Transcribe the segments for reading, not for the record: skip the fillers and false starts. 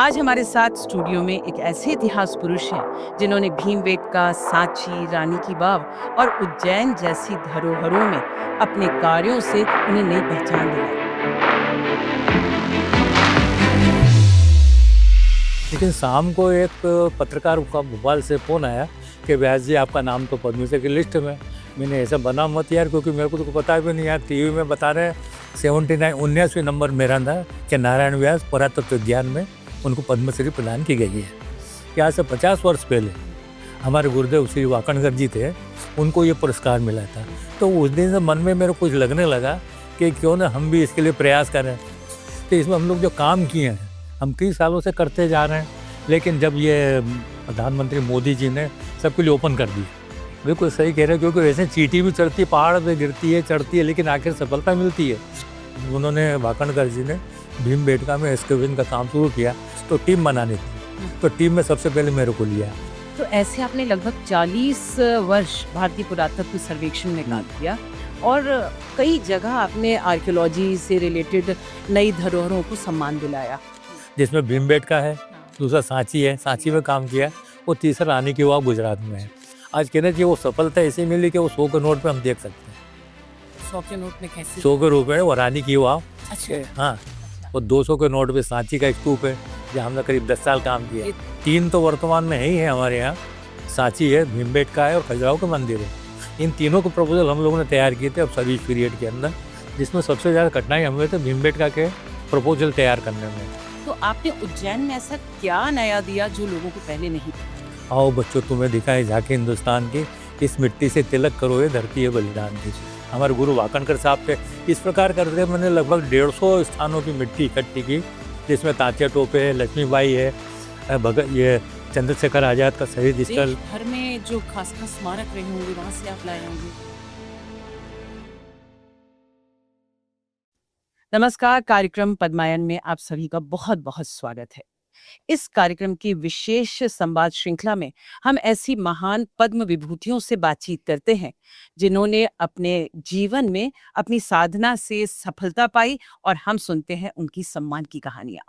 आज हमारे साथ स्टूडियो में एक ऐसे इतिहास पुरुष हैं जिन्होंने भीमबेटका, सांची, रानी की वाव और उज्जैन जैसी धरोहरों में अपने कार्यों से उन्हें नई पहचान दिलाई। लेकिन शाम को एक पत्रकार का भोपाल से फ़ोन आया कि व्यास जी आपका नाम तो पद्मश्री की लिस्ट में। मैंने ऐसा बना मत यार, क्योंकि मेरे को तो पता भी नहीं यार। टीवी में बता रहे 19वीं नंबर मेरा था कि नारायण व्यास पुरातत्व विज्ञान में उनको पद्मश्री प्रदान की गई है। कि आज से 50 वर्ष पहले हमारे गुरुदेव श्री वाकणकर जी थे, उनको ये पुरस्कार मिला था। तो उस दिन से मन में मेरे कुछ लगने लगा कि क्यों ना हम भी इसके लिए प्रयास करें। तो इसमें हम लोग जो काम किए हैं हम 30 सालों से करते जा रहे हैं, लेकिन जब ये प्रधानमंत्री मोदी जी ने सबके लिए ओपन कर दी, बिल्कुल सही कह रहे हैं, क्योंकि वैसे चींटी भी चढ़ती है, पहाड़ पे गिरती है, चढ़ती है, लेकिन आखिर सफलता मिलती है। उन्होंने वाकणकर जी ने भीमबेटका में एक्सकेवेशन का काम शुरू किया, तो टीम बनानी थी, तो टीम में सबसे पहले मेरे को लिया। तो ऐसे आपने लगभग 40 वर्ष भारतीय पुरातत्व सर्वेक्षण में काम किया और कई जगह आपने आर्कियोलॉजी से रिलेटेड नई धरोहरों को सम्मान दिलाया, जिसमें भीमबेटका है, दूसरा सांची है, सांची में काम किया, और तीसरा रानी की वाव गुजरात में है। आज कहना चाहिए वो सफलता ऐसी मिली कि वो 100 के नोट पे हम देख सकते हैं। 100 के नोट में कैसे? 100 के रुपये और रानी की वाव। अच्छा। हाँ, और 200 के नोट पे सांची का एक स्तूप है, जहाँ हमने करीब 10 साल काम किया। 3 तो वर्तमान में ही है हमारे यहाँ, सांची है, भीमबेटका है और खजुराहो का मंदिर है। इन तीनों के प्रपोजल हम लोगों ने तैयार किए थे अब सर्विस पीरियड के अंदर, जिसमें सबसे ज़्यादा कठिनाई हमें थे भीमबेटका के प्रपोजल तैयार करने में। तो आपने उज्जैन में ऐसा क्या नया दिया जो लोगों को पहले नहीं था? आओ बच्चों, तुम्हें दिखाए झांकी हिंदुस्तान की, इस मिट्टी से तिलक करो ये धरती है बलिदान की। हमारे गुरु वाकणकर साहब थे। इस प्रकार करके मैंने लगभग 150 स्थानों की मिट्टी इकट्ठी की, जिसमें तांत्या टोपे है, लक्ष्मीबाई है, भगत ये चंद्रशेखर आजाद का शहीद स्थल। घर में जो खास खास स्मारक रहे होंगे वहाँ से आप लाए होंगे। नमस्कार, कार्यक्रम पद्मायन में आप सभी का बहुत बहुत स्वागत है। इस कार्यक्रम की विशेष संवाद श्रृंखला में हम ऐसी महान पद्म विभूतियों से बातचीत करते हैं जिन्होंने अपने जीवन में अपनी साधना से सफलता पाई, और हम सुनते हैं उनकी सम्मान की कहानियां।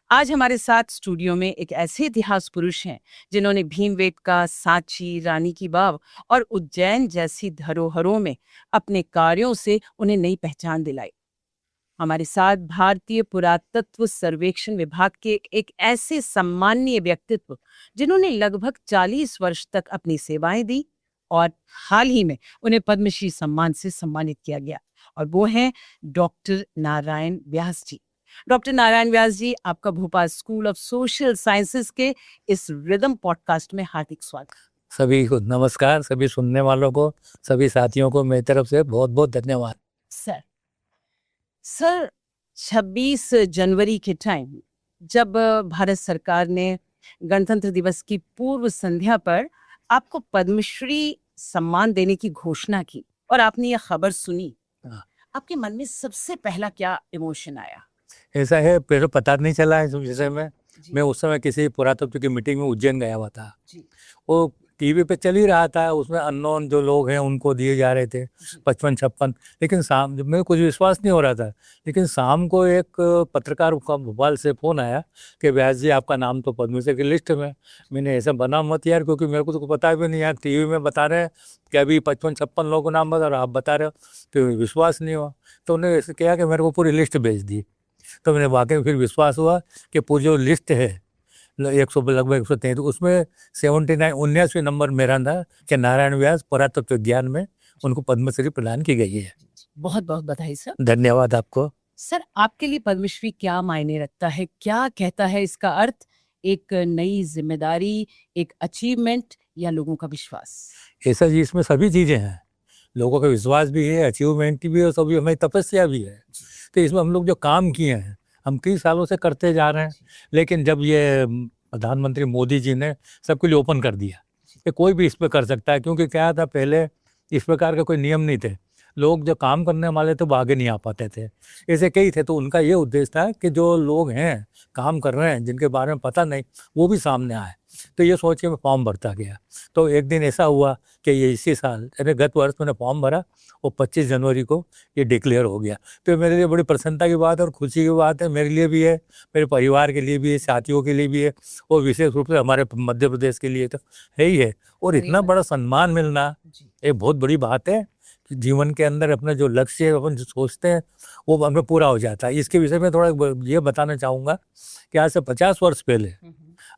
आज हमारे साथ स्टूडियो में एक ऐसे इतिहास पुरुष हैं जिन्होंने भीमबेटका, सांची, रानी की वाव और उज्जैन जैसी धरोहरों में अपने कार्यों से उन्हें नई पहचान दिलाई। हमारे साथ भारतीय पुरातत्व सर्वेक्षण विभाग के एक ऐसे सम्माननीय व्यक्तित्व जिन्होंने लगभग 40 वर्ष तक अपनी सेवाएं दी और हाल ही में उन्हें पद्मश्री सम्मान से सम्मानित किया गया, और वो हैं डॉक्टर नारायण व्यास जी। डॉक्टर नारायण व्यास जी, आपका Bhopal school of social sciences के इस रिदम पॉडकास्ट में हार्दिक स्वागत। सभी को नमस्कार, सभी सुनने वालों को, सभी साथियों को मेरी तरफ से बहुत बहुत धन्यवाद। सर 26 जनवरी के टाइम जब भारत सरकार ने गणतंत्र दिवस की पूर्व संध्या पर आपको पद्मश्री सम्मान देने की घोषणा की और आपने ये खबर सुनी, आपके मन में सबसे पहला क्या इमोशन आया? ऐसा है, पहले पता नहीं चला इस विषय में। मैं उस समय किसी पुरातत्व की मीटिंग में उज्जैन गया हुआ था। वो टीवी पे चल ही रहा था, उसमें अननोन जो लोग हैं उनको दिए जा रहे थे 55-56, लेकिन शाम जब मेरे कुछ विश्वास नहीं हो रहा था। लेकिन शाम को एक पत्रकार का भोपाल से फ़ोन आया कि व्यास जी आपका नाम तो पद्मश्री की लिस्ट में। मैंने ऐसा बना मत यार, क्योंकि मेरे को तो पता भी नहीं यार। टीवी में बता रहे हैं कि अभी 55-56 लोगों का नाम बता रहे, आप बता रहे हो, तो विश्वास नहीं हुआ। तो उन्होंने ऐसे किया कि मेरे को पूरी लिस्ट भेज दी। तो मैंने वाकई फिर विश्वास हुआ कि पूरी जो लिस्ट है लगभग 133, उसमें 19वीं नंबर मेरा था कि नारायण व्यास पुरातत्व विज्ञान में उनको पद्मश्री प्रदान की गई है। बहुत बहुत बधाई सर। धन्यवाद आपको। सर, आपके लिए पद्मश्री क्या मायने रखता है? क्या कहता है इसका अर्थ? एक नई जिम्मेदारी, एक अचीवमेंट या लोगों का विश्वास? ऐसा जी, इसमें सभी चीज़ें हैं। लोगों का विश्वास भी है, अचीवमेंट भी है, और सभी हमारी तपस्या भी है। तो इसमें हम लोग जो काम किए हैं हम 30 सालों से करते जा रहे हैं, लेकिन जब ये प्रधानमंत्री मोदी जी ने सबके लिए ओपन कर दिया कि कोई भी इस पर कर सकता है, क्योंकि क्या था पहले इस प्रकार के कोई नियम नहीं थे। लोग जो काम करने वाले थे वो आगे नहीं आ पाते थे, ऐसे कई थे। तो उनका ये उद्देश्य था कि जो लोग हैं काम कर रहे हैं जिनके बारे में पता नहीं, वो भी सामने आए। तो ये सोच के मैं फॉर्म भरता गया। तो एक दिन ऐसा हुआ कि ये इसी साल यानी गत वर्ष मैंने फॉर्म भरा और 25 जनवरी को ये डिक्लेयर हो गया। तो मेरे लिए बड़ी प्रसन्नता की बात है और खुशी की बात है, मेरे लिए भी है, मेरे परिवार के लिए भी है, साथियों के लिए भी है और विशेष रूप से हमारे मध्य प्रदेश के लिए तो है ही है। और सही इतना बात। बड़ा सम्मान मिलना जी। एक बहुत बड़ी बात है। जीवन के अंदर अपना जो लक्ष्य है अपन जो सोचते हैं वो हमें पूरा हो जाता है। इसके विषय में थोड़ा ये बताना चाहूँगा कि आज से 50 वर्ष पहले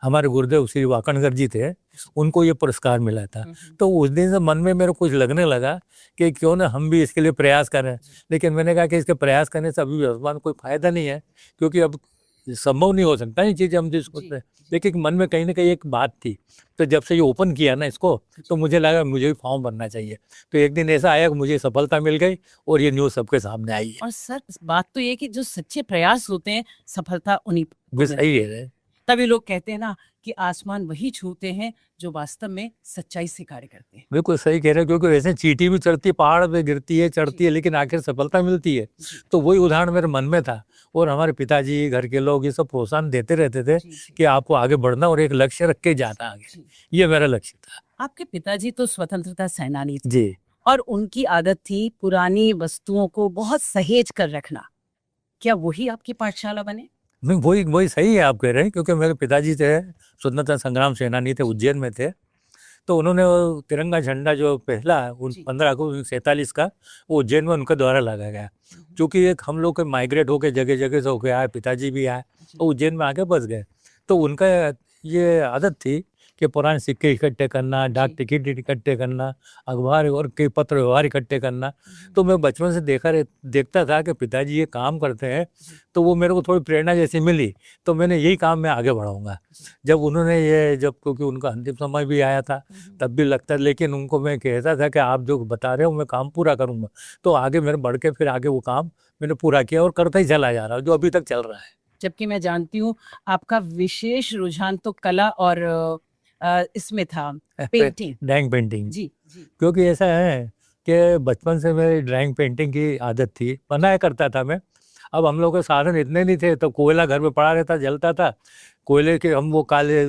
हमारे गुरुदेव श्री वाकणकर जी थे, उनको ये पुरस्कार मिला था। तो उस दिन से मन में मेरे को कुछ लगने लगा कि क्यों ना हम भी इसके लिए प्रयास करें। लेकिन मैंने कहा कि इसके प्रयास करने से अभी वर्तमान कोई फायदा नहीं है, क्योंकि अब संभव नहीं हो सकता ये चीज़ हम जो सोचते हैं। लेकिन मन में कहीं ना कहीं एक बात थी। तो जब से ये ओपन किया ना इसको, तो मुझे लगा मुझे भी फॉर्म भरना चाहिए। तो एक दिन ऐसा आया कि मुझे सफलता मिल गई और ये न्यूज़ सबके सामने आई है। और सर बात तो ये है कि जो सच्चे प्रयास होते हैं सफलता उन्हीं को बस मिलती सही है। है। तभी लोग कहते हैं ना कि आसमान वही छूते हैं जो वास्तव में सच्चाई से कार्य करते हैं। बिल्कुल सही कह रहे हैं, क्योंकि वैसे चींटी भी चढ़ती है, पहाड़ पे गिरती है, चढ़ती है, लेकिन आखिर सफलता मिलती है। जी। तो वही उदाहरण मेरे मन में था और हमारे पिताजी, घर के लोग ये सब प्रोत्साहन देते रहते थे जी। कि आपको आगे बढ़ना और एक लक्ष्य रख के जाना आगे। जी। ये मेरा लक्ष्य था। आपके पिताजी तो स्वतंत्रता सेनानी थे जी और उनकी आदत थी पुरानी वस्तुओं को बहुत सहेज कर रखना। क्या वही आपकी पाठशाला बने? नहीं, वही वही सही है आप कह रहे हैं, क्योंकि मेरे पिताजी थे स्वतंत्रता संग्राम सेनानी थे, उज्जैन में थे। तो उन्होंने वो तिरंगा झंडा जो पहला उन 15 अगस्त 47 का वो उज्जैन में उनके द्वारा लगाया गया। क्योंकि एक हम लोग के माइग्रेट होके जगह जगह से होके आए, पिताजी भी आए तो उज्जैन में आके बस गए। तो उनका ये आदत थी कि पुराने सिक्के इकट्ठे करना, डाक टिकट इकट्ठे करना, अखबार और कई पत्र व्यवहार इकट्ठे करना। तो मैं बचपन से देखता था कि पिताजी ये काम करते हैं, तो वो मेरे को थोड़ी प्रेरणा जैसी मिली। तो मैंने यही काम मैं आगे बढ़ाऊंगा। जब उन्होंने ये क्योंकि उनका अंतिम समय भी आया था तब भी लगता, लेकिन उनको मैं कहता था कि आप जो बता रहे हो मैं काम पूरा करूँगा। तो आगे मेरे बढ़ के फिर आगे वो काम मैंने पूरा किया और करता ही चला जा रहा हूँ, जो अभी तक चल रहा है। जबकि मैं जानती हूँ आपका विशेष रुझान तो कला और इसमें था पेंटिंग। Drawing painting. जी जी। क्योंकि ऐसा है कि बचपन से मेरी ड्राइंग पेंटिंग की आदत थी, बनाया करता था मैं। अब हम लोग के साधन इतने नहीं थे, तो कोयला घर में पड़ा रहता, जलता था। कोयले के हम वो काले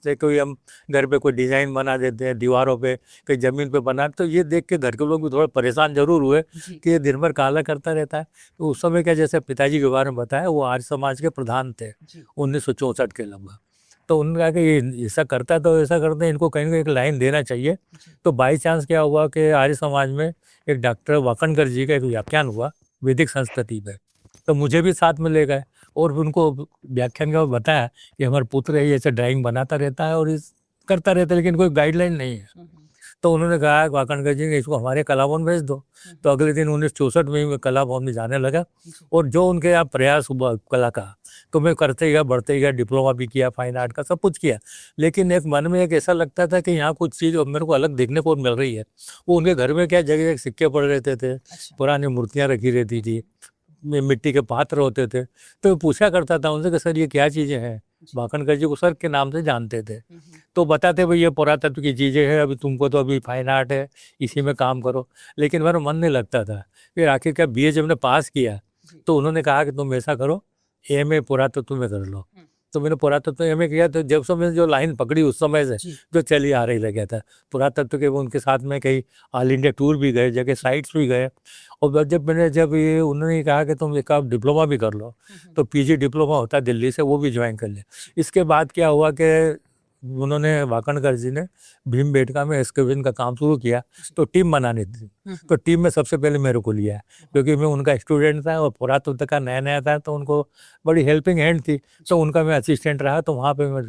से कोई हम घर पे कोई डिज़ाइन बना देते हैं दीवारों पे, कहीं ज़मीन पे बना, तो ये देख के घर के लोग भी थोड़ा परेशान जरूर हुए कि ये दिन भर काला करता रहता है। तो उस समय क्या, जैसे पिताजी के बारे में बताया, वो आर्य समाज के प्रधान थे 1964 के लगभग। तो उन्होंने कहा कि ये ऐसा करता है तो ऐसा करते हैं, इनको कहीं ना कहीं एक लाइन देना चाहिए। तो बाई चांस क्या हुआ कि आर्य समाज में एक डॉक्टर वाकणकर जी का एक व्याख्यान हुआ वैदिक संस्कृति पे। तो मुझे भी साथ में ले गए और उनको व्याख्यान का बताया कि हमारा पुत्र है, ये ऐसे ड्राइंग बनाता रहता है और इस करता रहता है, लेकिन कोई गाइडलाइन नहीं है। तो उन्होंने कहा वाकणकर जी ने, इसको हमारे कला भवन भेज दो। तो अगले दिन 1964 में मैं कला भवन में जाने लगा और जो उनके यहाँ प्रयास हुआ कला का, तो मैं करते गया, बढ़ते गया, डिप्लोमा भी किया, फाइन आर्ट का सब कुछ किया। लेकिन एक मन में एक ऐसा लगता था कि यहाँ कुछ चीज़ मेरे को अलग देखने को मिल रही है। वो उनके घर में क्या जगह सिक्के पड़े रहते थे, पुरानी मूर्तियाँ रखी रहती थी, मिट्टी के पात्र होते थे। तो पूछा करता था उनसे कि सर ये क्या चीज़ें हैं। वाकणकर जी को सर के नाम से जानते थे। तो बताते भाई ये पुरातत्व की चीज़ें हैं, अभी तुमको तो अभी फाइन आर्ट है, इसी में काम करो। लेकिन मेरा मन नहीं लगता था। फिर आखिरकार बीए जब मैंने पास किया तो उन्होंने कहा कि तुम ऐसा करो, एमए पुरातत्व में कर लो। तो मैंने पुरातत्व एमए किया। तो जब से मैंने जो लाइन पकड़ी उस समय से जो चली आ रही लगा था पुरातत्व के, वो उनके साथ में कई ऑल इंडिया टूर भी गए, जगह साइट्स भी गए। और जब ये उन्होंने कहा कि तुम एक आप डिप्लोमा भी कर लो, तो पीजी डिप्लोमा होता है दिल्ली से, वो भी ज्वाइन कर लिया। इसके बाद क्या हुआ कि उन्होंने वाकणकर जी ने भीमबेटका में एक्सकेवेशन का काम शुरू किया। तो टीम बनानी थी, तो टीम में सबसे पहले मेरे को लिया, क्योंकि मैं उनका स्टूडेंट था और पुरातत्व का नया नया था, तो उनको बड़ी हेल्पिंग हैंड थी। तो उनका मैं असिस्टेंट रहा। तो वहाँ पे मैं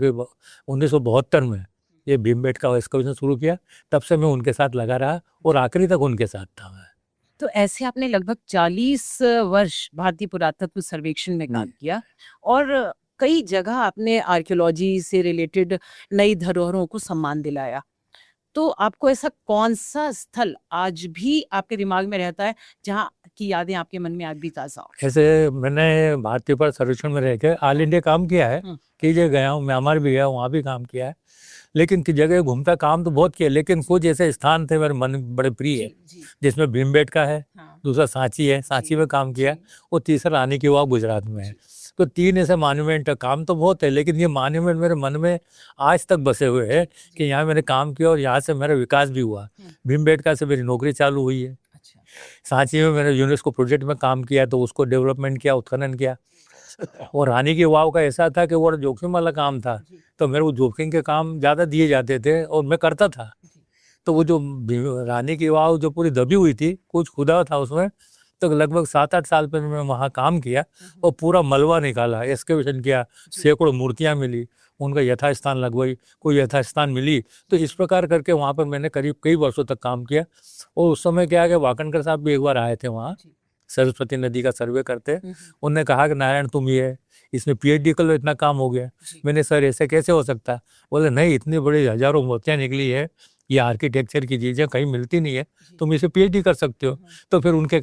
1972 में ये भीमबेटका एक्सकेवेशन शुरू किया। तब से मैं उनके साथ लगा रहा और आखिरी तक उनके साथ था मैं। तो ऐसे आपने लगभग 40 वर्ष भारतीय पुरातत्व सर्वेक्षण में काम किया और कई जगह आपने आर्कियोलॉजी से रिलेटेड नई धरोहरों को सम्मान दिलाया। तो आपको ऐसा कौन सा स्थल आज भी आपके दिमाग में रहता है जहाँ की यादें आपके मन में आज भी ताज़ा हो? ऐसे मैंने भारतीय पुरातत्व सर्वेक्षण में रह के ऑल इंडिया काम किया है, कई जगह गया हूँ, म्यांमार भी गया, वहाँ भी काम किया है। लेकिन की जगह घूमता काम तो बहुत किया, लेकिन कुछ ऐसे स्थान थे मेरे मन बड़े प्रिय है, जिसमें भीमबेटका है, दूसरा सांची है, सांची में काम किया, और तीसरा रानी की वाव गुजरात में है। तो 3 ऐसे मॉन्यूमेंट है। काम तो बहुत है, लेकिन ये मॉन्यूमेंट मेरे मन में आज तक बसे हुए हैं कि यहाँ मैंने काम किया और यहाँ से मेरा विकास भी हुआ। भीमबेटका से मेरी नौकरी चालू हुई है। सांची में मैंने यूनेस्को प्रोजेक्ट में काम किया, तो उसको डेवलपमेंट किया, उत्खनन किया। और रानी की वाव का ऐसा था कि वो जोखिम वाला काम था, तो मेरे को जोखिम के काम ज़्यादा दिए जाते थे और मैं करता था। तो वो जो रानी की वाव जो पूरी दबी हुई थी, कुछ खुदा था उसमें, तो लगभग 7-8 साल पहले मैं वहाँ काम किया और पूरा मलबा निकाला, एक्सकेवेशन किया, सैकड़ों मूर्तियाँ मिली, उनका यथास्थान लगवाई, कोई यथास्थान मिली। तो इस प्रकार करके वहाँ पर मैंने करीब कई वर्षों तक काम किया। और उस समय क्या है कि वाकणकर साहब भी एक बार आए थे वहाँ, सरस्वती नदी का सर्वे करते। उन्होंने कहा कि नारायण तुम ये इसमें पीएचडी कर लो, इतना काम हो गया। मैंने सर ऐसे कैसे हो सकता? बोले नहीं, इतनी बड़ी हजारों मूर्तियाँ निकली है, ये आर्किटेक्चर की चीज़ें कहीं मिलती नहीं है, तुम इसे पीएचडी कर सकते हो। तो फिर उनके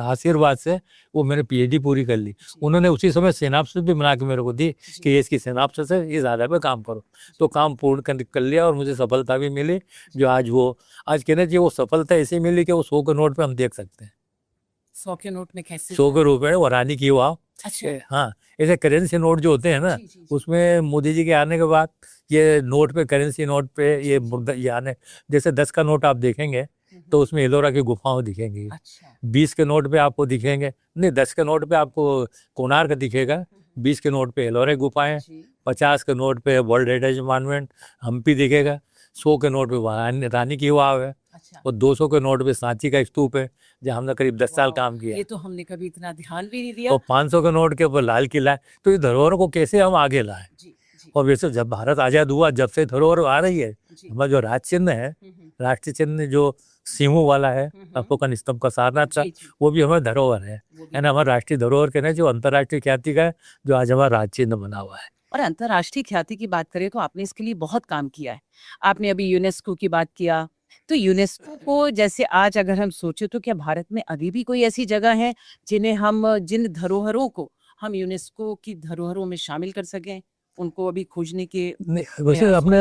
आशीर्वाद से वो मैंने पीएचडी पूरी कर ली। उन्होंने उसी समय सिनॉप्सिस भी बना के मेरे को दी कि ये इसकी सिनॉप्सिस है, इस आधार पर काम करो। तो काम पूर्ण कर लिया और मुझे सफलता भी मिली। जो आज कहना चाहिए वो सफलता ऐसी मिली कि वो 100 के नोट पे हम देख सकते हैं। 100 के नोट में कैसे? 100 के रुपए वो रानी की वाव। अच्छा। हाँ, ऐसे करेंसी नोट जो होते हैं ना, उसमें मोदी जी के आने के बाद ये नोट पे, करेंसी नोट पे ये मुद्दा ये आने, जैसे 10 का नोट आप देखेंगे तो उसमें एलोरा की गुफाएं दिखेंगी। 20 के नोट पे आपको दिखेंगे, नहीं 10 के नोट पे आपको कोणार्क दिखेगा, 20 के नोट पे एलोरा की गुफाएं, 50 के नोट पे वर्ल्ड हेरिटेज मॉन्यूमेंट हम्पी दिखेगा, 100 के नोट पे रानी की वाव है, और 200 के नोट पे सांची का स्तूप है, जहाँ हमने करीब 10 साल काम किया। ये तो हमने कभी इतना ध्यान भी नहीं दिया। और 500 के नोट के ऊपर लाल किला है। तो ये धरोहरों को कैसे हम आगे लाएं? और वैसे जब भारत आजाद हुआ, जब से धरोहर आ रही है, हमारा जो राज चिन्ह है, राष्ट्रीय चिन्ह जो सिंहों वाला है, अशोकन स्तंभ का सारनाथ का, वो भी हमारा धरोहर है ना। हमारा राष्ट्रीय धरोहर कहना जो अंतर्राष्ट्रीय ख्याति का है, जो आज हमारा राज चिन्ह बना हुआ है। और अंतर्राष्ट्रीय ख्याति की बात करें तो आपने इसके लिए बहुत काम किया है। आपने अभी यूनेस्को की बात किया, तो यूनेस्को को जैसे आज अगर हम सोचे तो क्या भारत में अभी भी कोई ऐसी जगह है जिन धरोहरों को हम यूनेस्को की धरोहरों में शामिल कर सकें, उनको अभी खोजने के? वैसे अपने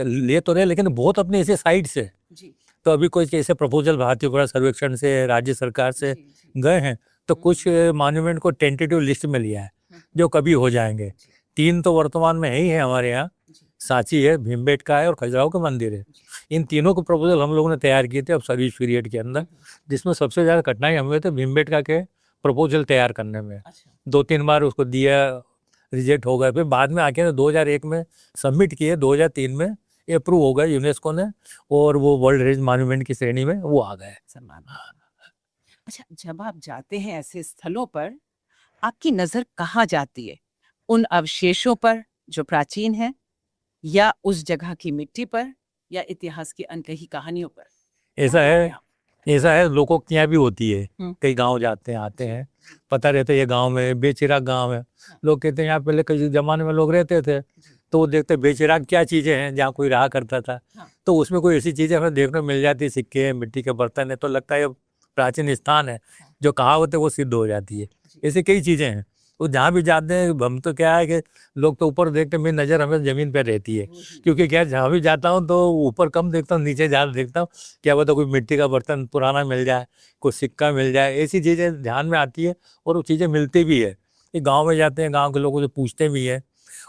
ले तो रहे, लेकिन बहुत अपने ऐसे साइट्स है। तो अभी कोई ऐसे प्रपोजल भारतीय पुरातत्व सर्वेक्षण से, राज्य सरकार से गए हैं, तो कुछ मॉन्यूमेंट को टेंटेटिव लिस्ट में लिया है, जो कभी हो जाएंगे। 3 तो वर्तमान में ही है हमारे यहाँ, सांची है, भीमबेटका है और खजुराहो का मंदिर है। इन तीनों को प्रपोजल हम लोगों ने तैयार किए थे अब सर्विस पीरियड के अंदर, जिसमें सबसे ज़्यादा कठिनाई हमें थे भीमबेटका के प्रपोजल तैयार करने में। 2-3 बार उसको दिया, रिजेक्ट हो गए। फिर बाद में आके 2001 में सबमिट किए, 2003 में अप्रूव हो गए यूनेस्को ने, और वो वर्ल्ड हेरिटेज मॉन्यूमेंट की श्रेणी में वो आ गए। अच्छा, जब आप जाते हैं ऐसे स्थलों पर, आपकी नजर कहाँ जाती है? उन अवशेषों पर जो प्राचीन है, या उस जगह की मिट्टी पर, या इतिहास की अनकही कहानियों पर? ऐसा है लोकोक्तियाँ भी होती है। कई गांव जाते हैं, आते हैं, पता रहता है ये गांव में बेचिराग गांव है। लोग कहते हैं यहाँ पहले कई जमाने में लोग रहते थे, तो वो देखते बेचिराग क्या चीज़ें हैं, जहाँ कोई रहा करता था। तो उसमें कोई ऐसी चीज़ें हमें देखने को मिल जाती है, सिक्के, मिट्टी के बर्तन है, तो लगता है प्राचीन स्थान है, जो कहावत है वो सिद्ध हो जाती है। ऐसी कई चीज़ें हैं। तो जहाँ भी जाते हैं हम, तो क्या है कि लोग तो ऊपर देखते हैं, मेरी नज़र हमें ज़मीन पर रहती है, क्योंकि क्या जहाँ भी जाता हूँ तो ऊपर कम देखता हूँ, नीचे ज़्यादा देखता हूँ। क्या पता कोई मिट्टी का बर्तन पुराना मिल जाए, कोई सिक्का मिल जाए, ऐसी चीज़ें ध्यान में आती है और वो चीज़ें मिलती भी है। ये गाँव में जाते हैं, गाँव के लोगों से पूछते भी हैं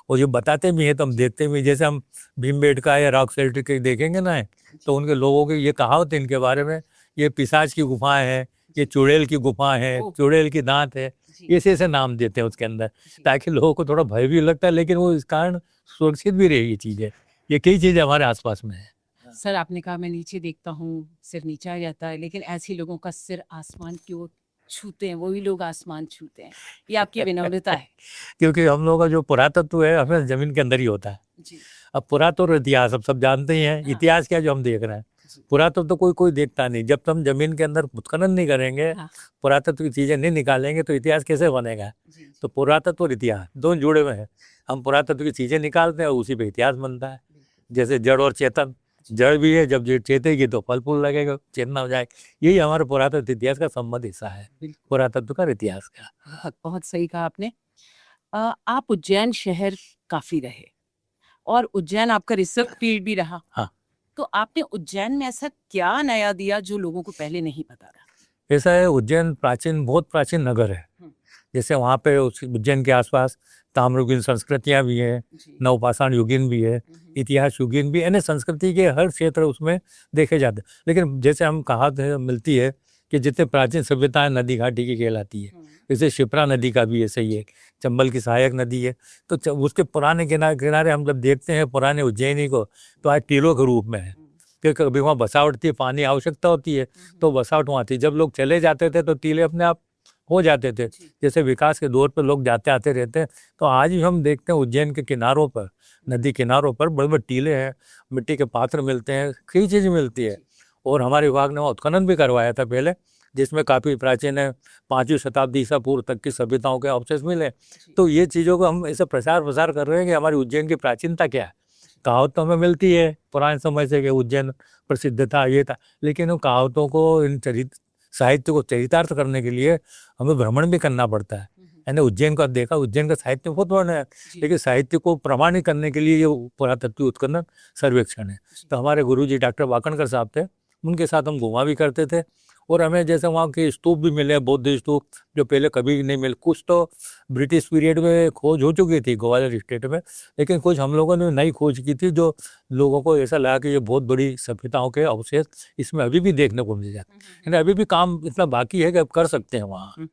और जो बताते भी हैं तो हम देखते भी। जैसे हम भीमबेटका या रॉक सेल्टिक के देखेंगे ना, तो उनके लोगों की ये कहावत है इनके बारे में, ये पिशाच की गुफाएँ हैं, ये चुड़ैल की गुफा है, चुड़ैल की दांत है, ऐसे नाम देते हैं उसके अंदर, ताकि लोगों को थोड़ा भय भी लगता है, लेकिन वो इस कारण सुरक्षित भी रही ये चीज़ें। ये कई चीज़ें हमारे आसपास में है। सर, आपने कहा मैं नीचे देखता हूँ, सिर नीचा जाता है, लेकिन ऐसे लोगों का सिर आसमान की ओर छूते हैं, वही लोग आसमान छूते हैं, ये आपकी विनम्रता है? क्योंकि हम लोगों का जो पुरातत्व है हमें जमीन के अंदर ही होता है। अब पुरातत्व और इतिहास अब सब जानते ही हैं। इतिहास क्या जो हम देख रहे हैं, पुरातत्व तो कोई देखता नहीं। जब तक हम जमीन के अंदर उत्खनन नहीं करेंगे, पुरातत्व की चीजें नहीं निकालेंगे, तो इतिहास कैसे बनेगा? तो पुरातत्व और इतिहास दोनों जुड़े हुए हैं। हम पुरातत्व की चीजें निकालते हैं और उसी पे इतिहास बनता है। जैसे जड़ और चेतन, जड़ भी है, जब जड़ चेतेगी तो फल फूल लगेगा, चेतना हो जाएगा। यही हमारे पुरातत्व इतिहास का संबंध हिस्सा है, पुरातत्व का इतिहास का। बहुत सही कहा आपने। आप उज्जैन शहर काफी रहे और उज्जैन आपका रिसर्च फील्ड भी रहा। हाँ। तो आपने उज्जैन में ऐसा क्या नया दिया जो लोगों को पहले नहीं पता था? ऐसा है, उज्जैन प्राचीन, बहुत प्राचीन नगर है। जैसे वहाँ पे उज्जैन के आसपास ताम्रयुगीन संस्कृतियाँ भी हैं, नवपाषाण युगीन भी है, इतिहास युगीन भी, यानी संस्कृति के हर क्षेत्र उसमें देखे जाते हैं। लेकिन जैसे हम कहावत मिलती है कि जितने प्राचीन सभ्यताएं नदी घाटी की कहलाती है, जैसे शिप्रा नदी का भी ऐसा ही है, चंबल की सहायक नदी है। तो उसके पुराने किनारे किनारे हम जब देखते हैं पुराने उज्जैनी को, तो आज टीलों के रूप में है, क्योंकि कभी वहाँ बसावट थी, पानी आवश्यकता होती है तो बसावट वहाँ थी। जब लोग चले जाते थे तो टीले अपने आप हो जाते थे। जैसे विकास के दौर पर लोग जाते आते रहते हैं, तो आज भी हम देखते हैं उज्जैन के किनारों पर, नदी किनारों पर बड़े बड़े टीले हैं, मिट्टी के पात्र मिलते हैं, कई चीज़ मिलती है। और हमारे विभाग ने वहाँ उत्खनन भी करवाया था पहले, जिसमें काफ़ी प्राचीन है 5वीं शताब्दी ईसा पूर्व तक की सभ्यताओं के अवशेष मिले। तो ये चीज़ों को हम ऐसे प्रचार प्रसार कर रहे हैं कि हमारी उज्जैन की प्राचीनता क्या है। कहावत तो हमें मिलती है पुराने समय से कि उज्जैन प्रसिद्ध था, ये था, लेकिन उन कहावतों को, इन साहित्य को चरितार्थ करने के लिए हमें भ्रमण भी करना पड़ता है। यानी उज्जैन का देखा, उज्जैन का साहित्य बहुत बड़ा है, लेकिन साहित्य को प्रमाणित करने के लिए ये पुरातत्व उत्खनन सर्वेक्षण है। तो हमारे गुरुजी डॉक्टर वाकणकर साहब थे, उनके साथ हम घुमा भी करते थे। और हमें जैसे वहाँ के स्तूप भी मिले, बौद्ध स्तूप, जो पहले कभी नहीं मिले। कुछ तो ब्रिटिश पीरियड में खोज हो चुकी थी ग्वालियर स्टेट में, लेकिन कुछ हम लोगों ने नई खोज की थी, जो लोगों को ऐसा लगा कि ये बहुत बड़ी सभ्यताओं के अवशेष इसमें अभी भी देखने को मिल जाते हैं। यानी अभी भी काम इतना बाकी है कि अब कर सकते हैं वहाँ।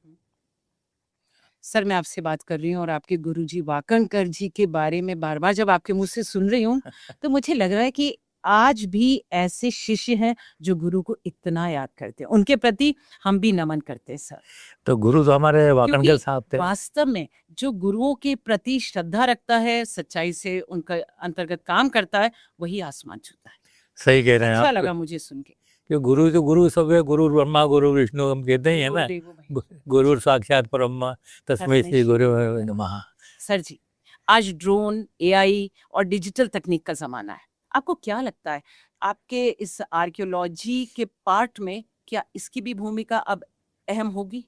सर, मैं आपसे बात कर रही हूँ और आपके गुरुजी वाकणकर जी के बारे में बार-बार जब आपके मुँह से सुन रही हूँ, तो मुझे लग रहा है कि आज भी ऐसे शिष्य हैं जो गुरु को इतना याद करते हैं। उनके प्रति हम भी नमन करते हैं सर। तो गुरु तो हमारे वाकणकर क्योंकि साहब थे। वास्तव में जो गुरुओं के प्रति श्रद्धा रखता है, सच्चाई से उनका अंतर्गत काम करता है, वही आसमान छूता है। सही कह रहे हैं अच्छा आप, लगा मुझे सुन के। कि गुरु तो गुरु सब है, गुरु ब्रह्मा गुरु विष्णु हम कहते ही है ना, गुरुदेवो महेश्वरः। गुरु साक्षात परब्रह्म तस्मै श्री गुरु नमः। सर जी, आज ड्रोन, एआई और डिजिटल तकनीक का ज़माना है। आपको क्या लगता है, आपके इस आर्कियोलॉजी के पार्ट में क्या इसकी भी भूमिका अब अहम होगी?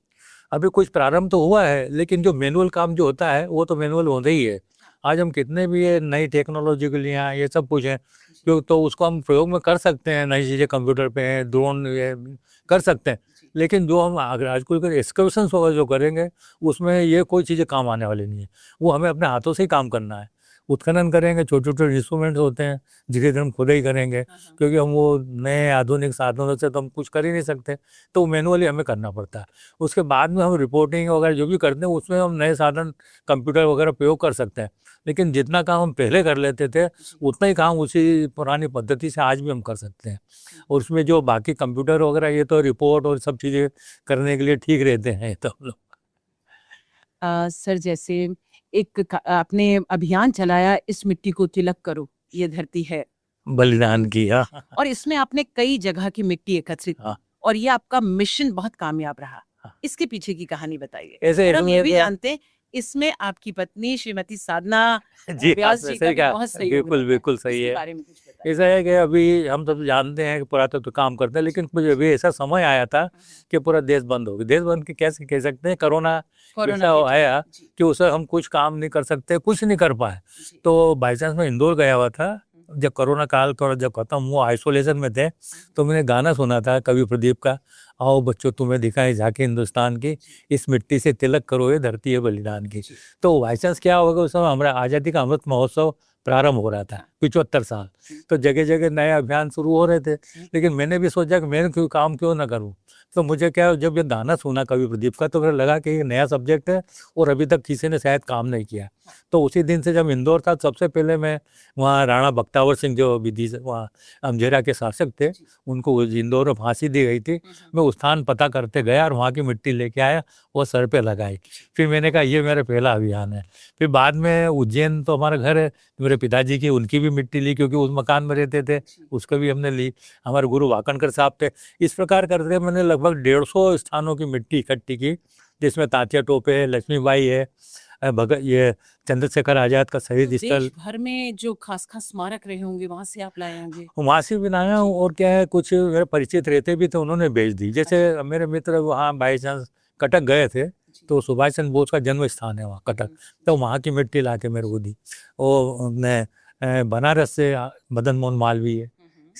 अभी कुछ प्रारंभ तो हुआ है, लेकिन जो मैनुअल काम जो होता है वो तो मैनुअल होता ही है। आज हम कितने भी ये नई टेक्नोलॉजी के लिए हैं, ये सब कुछ है, क्यों तो उसको हम प्रयोग में कर सकते हैं। नई चीज़ें कंप्यूटर पे हैं, ड्रोन ये कर सकते हैं, लेकिन जो हम आजकल एक्सकर्शन वगैरह जो करेंगे, उसमें ये कोई चीज़ें काम आने वाली नहीं है। वो हमें अपने हाथों से ही काम करना है। उत्खनन करेंगे, छोटे छोटे इंस्ट्रूमेंट्स होते हैं, धीरे धीरे हम खुद ही करेंगे, क्योंकि हम वो नए आधुनिक साधनों से तो हम कुछ कर ही नहीं सकते, तो मैनुअली हमें करना पड़ता है। उसके बाद में हम रिपोर्टिंग वगैरह जो भी करते हैं, उसमें हम नए साधन कंप्यूटर वगैरह प्रयोग कर सकते हैं। लेकिन जितना काम हम पहले कर लेते थे, उतना ही काम उसी पुरानी पद्धति से आज भी हम कर सकते हैं। और उसमें जो बाकी कंप्यूटर वगैरह, ये तो रिपोर्ट और सब चीज़ें करने के लिए ठीक रहते हैं। तो हम लोग सर, जैसे आपने अभियान चलाया, इस मिट्टी को तिलक करो, ये धरती है, बलिदान किया। और इसमें आपने कई जगह की मिट्टी एकत्रित की, हाँ। और ये आपका मिशन बहुत कामयाब रहा। हाँ। इसके पीछे की कहानी बताइए। ऐसे और हम ये इसमें भी क्या- जानते हैं, इसमें आपकी पत्नी श्रीमती साधना जी व्यास हाँ, जी का सही भी कहा, बहुत सहयोग बिल्कुल रहता है। बिल्कुल सही इसके है। बारे में कुछ बताइए। ऐसा है कि अभी हम सब जानते हैं कि पुरातत्व काम करते हैं, लेकिन कुछ अभी ऐसा समय आया था कि पूरा देश बंद हो गया। देश बंद के कैसे कह सकते हैं, कोरोना कोरोना ऐसा के आया टाइम, जी, कि उससे हम कुछ काम नहीं कर सकते, कुछ नहीं कर पाए। जी। तो बाई चांस मैं इंदौर गया हुआ था, जब कोरोना काल का जब खत्म हुआ, आइसोलेशन में थे, तो मैंने गाना सुना था कवि प्रदीप का, आओ बच्चों तुम्हें दिखाएं झांकी हिंदुस्तान की, इस मिट्टी से तिलक करो ये धरती है बलिदान की। तो बाई चांस क्या होगा, उस समय हमारा आज़ादी का अमृत महोत्सव प्रारंभ हो रहा था, 75 साल। तो जगह जगह नए अभियान शुरू हो रहे थे, लेकिन मैंने भी सोचा कि मैं क्यों काम क्यों ना करूं। तो मुझे क्या, जब ये गाना सुना कवि प्रदीप का, तो मुझे लगा कि ये नया सब्जेक्ट है और अभी तक किसी ने शायद काम नहीं किया। तो उसी दिन से जब इंदौर था, सबसे पहले मैं वहाँ राणा बख्तावर सिंह जो विधि वहाँ अमझेरा के शासक थे, उनको इंदौर में फांसी दी गई थी, मैं उस स्थान पता करते गया और वहाँ की मिट्टी लेके आया, वो सर पे लगाई। फिर मैंने कहा ये मेरा पहला अभियान है। फिर बाद में उज्जैन तो हमारा घर है, मेरे पिताजी की, उनकी भी मिट्टी ली, क्योंकि उस मकान में रहते थे, उसका भी हमने ली। हमारे गुरु वाकणकर साहब थे। इस प्रकार करके मैंने लगभग 150 स्थानों की मिट्टी इकट्ठी की, जिसमें तात्या टोपे है, लक्ष्मीबाई है, भगत ये चंद्रशेखर आजाद का शहीद स्थल, देश भर में जो खास खास स्मारक रहे होंगे, वहां से आप लाए होंगे। वहाँ से भी लाया हूँ। और क्या है, कुछ मेरे परिचित रहते भी थे, उन्होंने भेज दी। जैसे मेरे मित्र वहाँ बाई चांस कटक गए थे, तो सुभाष चंद्र बोस का जन्म स्थान है वहाँ कटक, तो वहाँ की मिट्टी ला के मेरे को दी। और ने बनारस से मदन मोहन मालवीय है,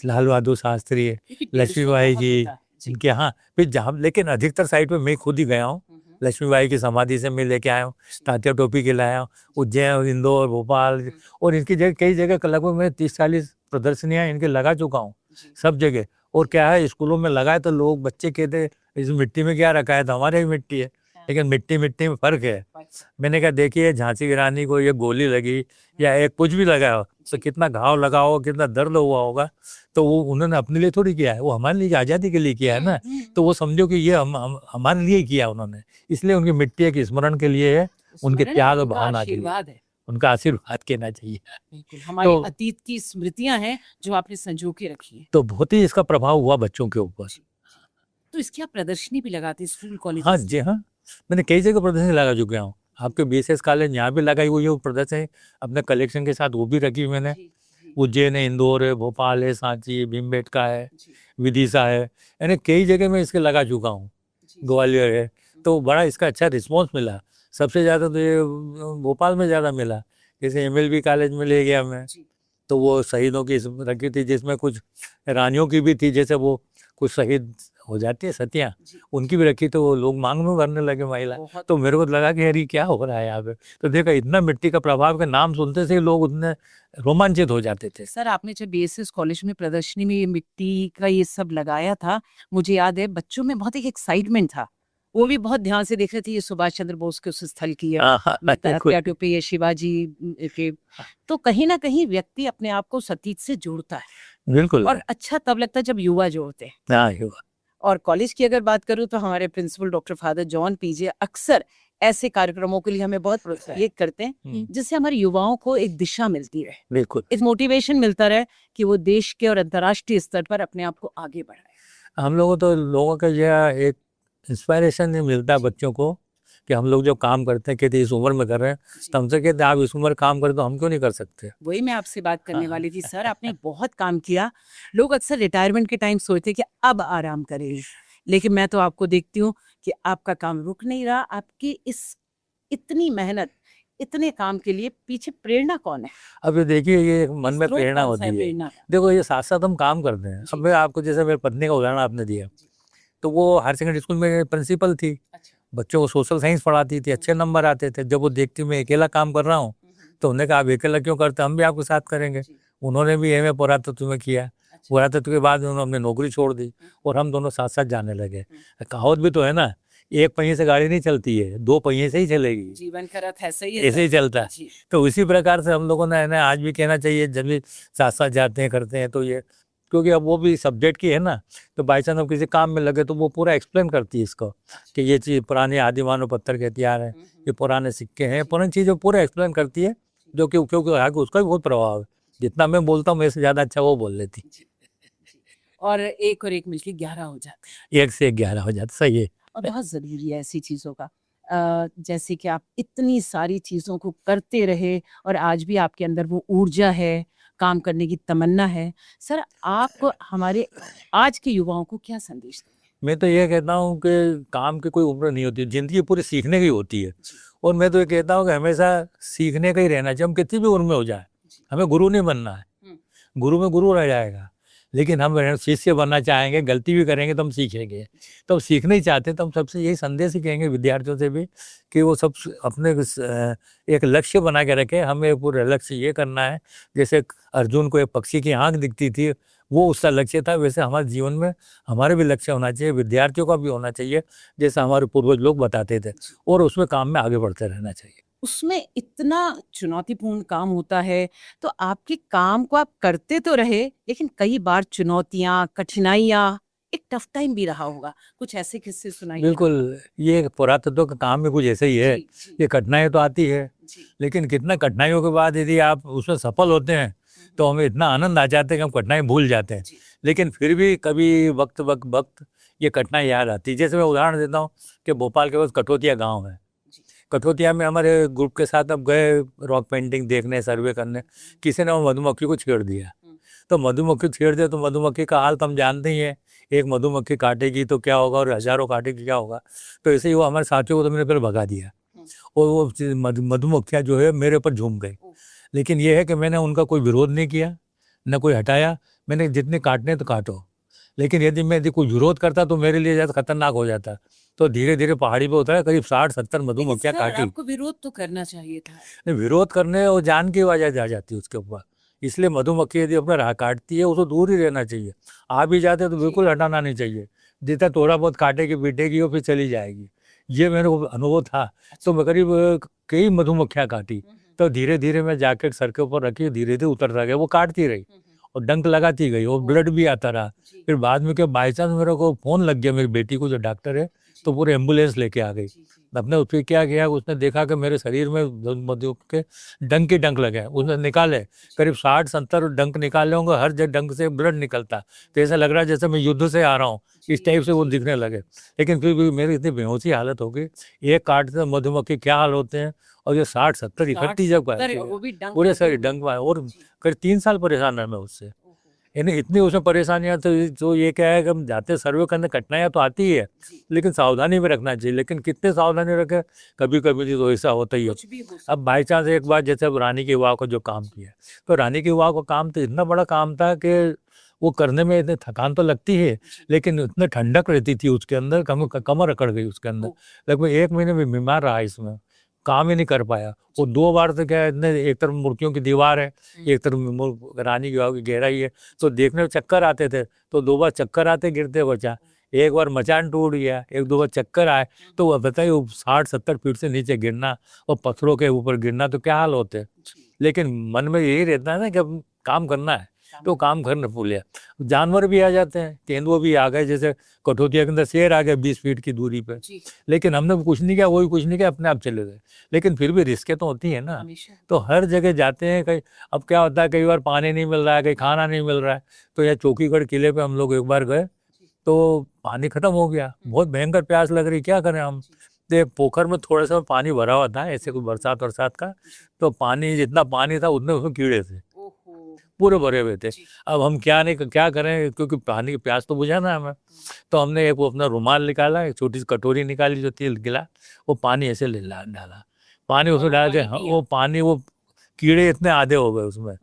लाल बहादुर शास्त्री है, क्योंकि टेरिस तो लक्ष्मीबाई बहुत जी, होता है। जी। इनके यहाँ फिर जहाँ, लेकिन अधिकतर साइट पे मैं खुद ही गया हूँ, लक्ष्मीबाई की समाधि से मैं लेके आया हूँ, तात्या टोपी के लाया हूँ, उज्जैन, इंदौर, भोपाल और इनकी जगह कई जगह लगभग मैं 30-40 प्रदर्शनियाँ इनके लगा चुका हूँ सब जगह। और क्या है, स्कूलों में लगाए तो लोग बच्चे कहते इस मिट्टी में क्या रखा है, तो हमारे भी मिट्टी है, लेकिन मिट्टी मिट्टी में फर्क है। मैंने कहा देखिए झांसी की रानी को ये गोली लगी या एक कुछ भी लगा हो तो कितना घाव लगा हो, कितना दर्द हुआ होगा, तो वो उन्होंने अपने लिए थोड़ी किया है, वो हमारे लिए आज़ादी के लिए किया है ना। तो वो समझो कि ये हमारे लिए किया उन्होंने, इसलिए उनकी मिट्टी एक स्मरण के लिए है, उनके त्याग और भावना के लिए, उनका आशीर्वाद कहना चाहिए। बिल्कुल, हमारे अतीत की स्मृतियां हैं जो आपने संजो के रखी है। तो बहुत ही इसका प्रभाव हुआ बच्चों के ऊपर। तो इसकी आप प्रदर्शनी भी लगाते हैं स्कूल कॉलेज? हाँ जी हाँ, मैंने कई जगह प्रदर्शनी लगा चुका हूँ। आपके बीएसएस कॉलेज यहाँ भी लगाई हुई है प्रदर्शनी, अपने कलेक्शन के साथ वो भी रखी मैंने। उज्जैन है, इंदौर है, भोपाल है, सांची, भीमबेटका है, विदिशा है, यानी कई जगह मैं इसके लगा चुका हूँ। ग्वालियर है, तो बड़ा इसका अच्छा रिस्पॉन्स मिला। सबसे ज़्यादा तो ये भोपाल में ज़्यादा मिला। जैसे एमएलबी कॉलेज में ले गया मैं, तो वो शहीदों की रखी थी, जिसमें कुछ रानियों की भी थी, जैसे वो कुछ शहीद हो जाती है सतियाँ, उनकी भी रखी, तो वो लोग मांग में भरने लगे महिला। तो मेरे को लगा कि यार क्या हो रहा है यहाँ पे, तो देखा इतना मिट्टी का प्रभाव के नाम सुनते से लोग उतने रोमांचित हो जाते थे। सर, आपने जब बीएसएस कॉलेज में प्रदर्शनी में ये मिट्टी का ये सब लगाया था, मुझे याद है बच्चों में बहुत एक एक्साइटमेंट था, वो भी बहुत ध्यान से देख रहे थे ये सुभाष चंद्र बोस के उस स्थल की है, टोपी, शिवाजी के। तो कहीं ना कहीं व्यक्ति अपने आप को सतीत से जोड़ता है। बिल्कुल। और अच्छा तब लगता है जब युवा जोड़ते हैं। हाँ, युवा। और कॉलेज की अगर बात करूं तो हमारे प्रिंसिपल डॉक्टर फादर जॉन पीजे अक्सर ऐसे कार्यक्रमों के लिए हमें बहुत प्रोत्साहित करते हैं, जिससे हमारे युवाओं को एक दिशा मिलती रहे, बिल्कुल, एक मोटिवेशन मिलता रहे कि वो देश के और अंतर्राष्ट्रीय स्तर पर अपने आप को आगे बढ़ाए। हम लोगों तो लोगों का यह एक इंस्पायरेशन मिलता है बच्चों को कि हम लोग जो काम करते हैं, कहते इस उम्र में कर रहे हैं, तो हमसे कहते आप इस उम्र काम करें तो हम क्यों नहीं कर सकते। वही मैं आपसे बात करने वाली थी सर, आपने बहुत काम किया। लोग अक्सर रिटायरमेंट के टाइम सोचते कि अब आराम करें, लेकिन मैं तो आपको देखती हूँ कि आपका काम रुक नहीं रहा। आपकी इस इतनी मेहनत, इतने काम के लिए पीछे प्रेरणा कौन है? अब ये देखिए, ये मन में प्रेरणा होती है। देखो ये साथ साथ हम काम करते हैं। अब मैं आपको जैसे मेरी पत्नी का उदाहरण आपने दिया, तो वो हायर सेकेंडरी स्कूल में प्रिंसिपल थी, बच्चों को सोशल साइंस पढ़ाती थी, अच्छे नंबर आते थे। जब वो देखती मैं अकेला काम कर रहा हूँ, तो उन्होंने कहा आप अकेला क्यों करते, हम भी आपके साथ करेंगे। उन्होंने भी एमए पुरातत्व में किया, पुरातत्व के बाद उन्होंने अपनी नौकरी छोड़ दी और हम दोनों साथ साथ जाने लगे। कहावत भी तो है ना, एक पहिए से गाड़ी नहीं चलती है, दो पहिए से ही चलेगी। जीवन का रथ ऐसे ही चलता है। तो उसी प्रकार से हम लोगों ने आज भी कहना चाहिए, जब भी साथ साथ जाते हैं करते हैं, तो ये क्योंकि अब वो भी सब्जेक्ट की है ना, तो बाई चांस हम किसी काम में लगे तो वो पूरा एक्सप्लेन करती है इसको कि ये चीज़ पुराने आदि मानव पत्थर के हथियार हैं, ये पुराने सिक्के हैं, पुरानी चीज़ें पूरा एक्सप्लेन करती है, जो कि क्योंकि आगे उसका भी बहुत प्रभाव है। जितना मैं बोलता हूँ मेरे से ज़्यादा अच्छा वो बोल लेती। और एक मिलकर 11 हो जाते, 1 से 11 हो जाता, सही है। और बहुत ज़रूरी है ऐसी चीज़ों का। जैसे कि आप इतनी सारी चीज़ों को करते रहे और आज भी आपके अंदर वो ऊर्जा है, काम करने की तमन्ना है। सर, आप हमारे आज के युवाओं को क्या संदेश देंगे? मैं तो ये कहता हूँ कि काम की कोई उम्र नहीं होती, ज़िंदगी पूरी सीखने की होती है। और मैं तो ये कहता हूँ कि हमेशा सीखने का ही रहना चाहिए, हम कितनी भी उम्र में हो जाए, हमें गुरु नहीं बनना है। गुरु में गुरु रह जाएगा, लेकिन हम शिष्य बनना चाहेंगे, गलती भी करेंगे तो हम सीखेंगे। तो हम सीखना ही चाहते हैं, तो हम सबसे यही संदेश ही कहेंगे विद्यार्थियों से भी कि वो सब अपने एक लक्ष्य बना के रखें। हमें पूरा लक्ष्य ये करना है, जैसे अर्जुन को एक पक्षी की आँख दिखती थी, वो उसका लक्ष्य था, वैसे हमारे जीवन में हमारे भी लक्ष्य होना चाहिए, विद्यार्थियों का भी होना चाहिए, जैसे हमारे पूर्वज लोग बताते थे, और उसमें काम में आगे बढ़ते रहना चाहिए। उसमें इतना चुनौतीपूर्ण काम होता है, तो आपके काम को आप करते तो रहे, लेकिन कई बार चुनौतियाँ, कठिनाइयाँ, एक टफ टाइम भी रहा होगा। कुछ ऐसे किस्से सुनाइए। बिल्कुल, ये पुरातत्व का काम में कुछ ऐसे ही है। ये कठिनाई तो आती है, लेकिन कितना कठिनाइयों के बाद यदि आप उसमें सफल होते हैं, तो हमें इतना आनंद आ जाता है कि हम कठिनाई भूल जाते हैं। लेकिन फिर भी कभी वक्त ये कठिनाई याद आती है। जैसे मैं उदाहरण देता हूँ कि भोपाल के पास कठोतिया गाँव है। कठोतिया में हमारे ग्रुप के साथ अब गए रॉक पेंटिंग देखने, सर्वे करने, किसी ने मधुमक्खी को छेड़ दिया। तो मधुमक्खी छेड़ दिया तो मधुमक्खी का हाल तो हम जानते ही हैं, एक मधुमक्खी काटेगी तो क्या होगा और हजारों काटेगी क्या होगा। तो ऐसे ही वो हमारे साथियों को तो मैंने फिर भगा दिया, और वो मधुमक्खियाँ जो है मेरे ऊपर झूम गई। लेकिन ये है कि मैंने उनका कोई विरोध नहीं किया, न कोई हटाया। मैंने जितने काटने तो काटो, लेकिन यदि मैं कोई विरोध करता तो मेरे लिए ज़्यादा खतरनाक हो जाता। तो धीरे धीरे पहाड़ी पे होता है, करीब 60-70 मधुमक्खियां काटी। आपको विरोध तो करना चाहिए था। नहीं, विरोध करने और जान की आवाज़ आ जाती है उसके ऊपर। इसलिए मधुमक्खी यदि अपना राह काटती है उसको दूर ही रहना चाहिए। आ भी जाते तो बिल्कुल हटाना नहीं चाहिए। जितना थोड़ा बहुत काटेगी पीटेगी और फिर चली जाएगी। ये मेरे को अनुभव था। तो मैं करीब कई मधुमक्खियां काटी। तो धीरे धीरे मैं जाके सर के ऊपर रखी, धीरे धीरे उतरता गया। वो काटती रही और डंक लगाती गई और ब्लड भी आता रहा। फिर बाद में क्या बाई चांस मेरे को फ़ोन लग गया मेरी बेटी को जो डॉक्टर है, तो पूरे एम्बुलेंस लेके आ गई। अपने उस पर क्या किया, उसने देखा कि मेरे शरीर में मधु के डंक ही डंक लगे हैं। उसने निकाले, करीब 60-70 डंक निकाले होंगे। हर जगह डंक से ब्लड निकलता, तो ऐसा लग रहा है जैसे मैं युद्ध से आ रहा हूँ, इस टाइप से वो दिखने लगे। लेकिन फिर भी मेरी इतनी बेहोशी हालत हो गई। एक काटते मधुमक्खी क्या हाल होते हैं, और ये 60-70 इकट्ठी जब पूरे शरीर डंक में। और करीब 3 साल परेशान रहा मैं उससे। यानी इतनी उसमें परेशानियां तो ये क्या है कि हम जाते सर्वे करने, कठिनाइयाँ तो आती ही है, लेकिन सावधानी में रखना चाहिए। लेकिन कितने सावधानी रखे, कभी कभी तो ऐसा होता ही है। अब बाई चांस एक बार जैसे अब रानी की वाह को जो काम किया, तो रानी की वाह का काम तो इतना बड़ा काम था कि वो करने में इतनी थकान तो लगती है, लेकिन इतनी ठंडक रहती थी उसके अंदर, कमर अकड़ गई उसके अंदर। लगभग 1 महीने में बीमार रहा, इसमें काम ही नहीं कर पाया। वो 2 बार तो क्या है, इतने एक तरफ मूर्तियों की दीवार है, एक तरफ रानी की वाह की गहराई है, तो देखने में चक्कर आते थे। तो 2 बार चक्कर आते गिरते बचा। एक बार मचान टूट गया, 1-2 बार चक्कर आए। तो वह बताइए 60-70 फीट से नीचे गिरना और पत्थरों के ऊपर गिरना, तो क्या हाल होते। लेकिन मन में यही रहता है ना कि अब काम करना है, तो काम करने भूलिया। जानवर भी आ जाते हैं, तेंदुए भी आ गए, जैसे कठौतिया के अंदर शेर आ गया 20 फीट की दूरी पे। लेकिन हमने कुछ नहीं किया, वही कुछ नहीं किया, अपने आप चले गए। लेकिन फिर भी रिस्कें तो होती है ना, तो हर जगह जाते हैं। कहीं अब क्या होता है, कई बार पानी नहीं मिल रहा है, कहीं खाना नहीं मिल रहा है। तो यहाँ चौकीगढ़ किले पे हम लोग एक बार गए, तो पानी खत्म हो गया, बहुत भयंकर प्यास लग रही, क्या करें हम। तो पोखर में थोड़ा सा पानी भरा हुआ था, ऐसे कोई बरसात वरसात का, तो पानी जितना पानी था उतने उसमें कीड़े थे, पूरे भरे हुए थे। अब हम क्या करें, क्योंकि पानी की प्यास तो बुझाना है हमें। तो हमने एक वो अपना रुमाल निकाला, एक छोटी सी कटोरी निकाली जो थी गिला, वो पानी ऐसे डाला, पानी उसमें डाल के, वो कीड़े इतने आधे हो गए उसमें,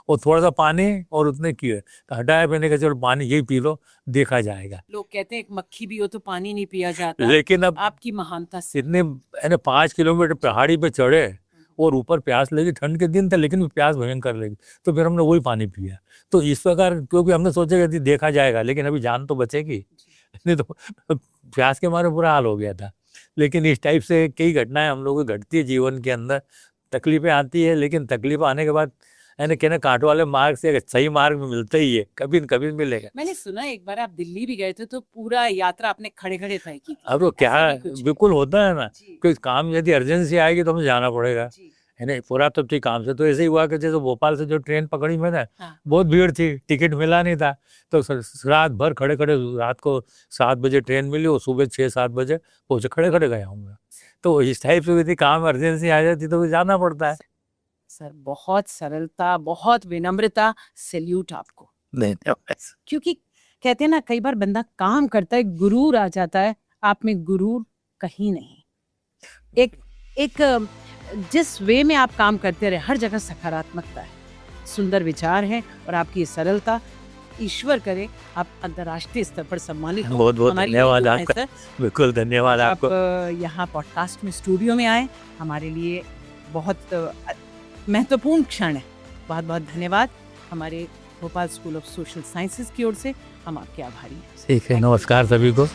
और थोड़ा सा पानी और उतने कीड़े, तो हटाया। मैंने कहा चलो पानी यही पी लो, देखा जाएगा। लोग कहते हैं एक मक्खी भी हो तो पानी नहीं पिया जाता, लेकिन अब आपकी महानता से इतने 5 किलोमीटर पहाड़ी पे चढ़े और ऊपर प्यास लगी, ठंड के दिन था, लेकिन प्यास भयंकर लगी, तो फिर हमने वही पानी पिया। तो इस प्रकार, क्योंकि हमने सोचा कि देखा जाएगा, लेकिन अभी जान तो बचेगी नहीं, तो प्यास के मारे बुरा हाल हो गया था। लेकिन इस टाइप से कई घटनाएं हम लोगों को घटती है जीवन के अंदर। तकलीफें आती है, लेकिन तकलीफ आने के बाद यानी कहना कांट वाले मार्ग से सही मार्ग में मिलता ही है, कभी न कभी मिलेगा। मैंने सुना एक बार आप दिल्ली भी गए थे, तो पूरा यात्रा आपने खड़े खड़े तय की। अब वो क्या बिल्कुल होता है ना, कोई काम यदि अर्जेंसी आएगी तो हमें जाना पड़ेगा, है ना। पुरातत्व काम से तो ऐसे ही हुआ कि जैसे भोपाल से जो ट्रेन पकड़ी मैंने, बहुत भीड़ थी, टिकट मिला नहीं था, तो रात भर खड़े खड़े, रात को 7 बजे ट्रेन मिली और सुबह 6-7 बजे पहुंचे, खड़े खड़े गया हूँ मैं। तो इस टाइप से यदि काम अर्जेंसी आ जाती तो जाना पड़ता है। सर बहुत सरलता, बहुत विनम्रता, सैल्यूट आपको। क्योंकि कहते हैं ना, कई बार बंदा काम करता है, गुरूर आ जाता है, आप में गुरूर कहीं नहीं। एक जिस वे में आप काम करते रहे, हर जगह सकारात्मकता है, सुंदर विचार है, और आपकी सरलता, ईश्वर करे आप अंतर्राष्ट्रीय स्तर पर सम्मानित हो। बहुत बहुत धन्यवाद आपका। बिल्कुल धन्यवाद आपको। आप यहाँ पॉडकास्ट में स्टूडियो में आए, हमारे लिए बहुत महत्वपूर्ण क्षण है। बहुत बहुत धन्यवाद। हमारे Bhopal school of social sciences की ओर से हम आपके आभारी हैं। ठीक है, नमस्कार सभी को।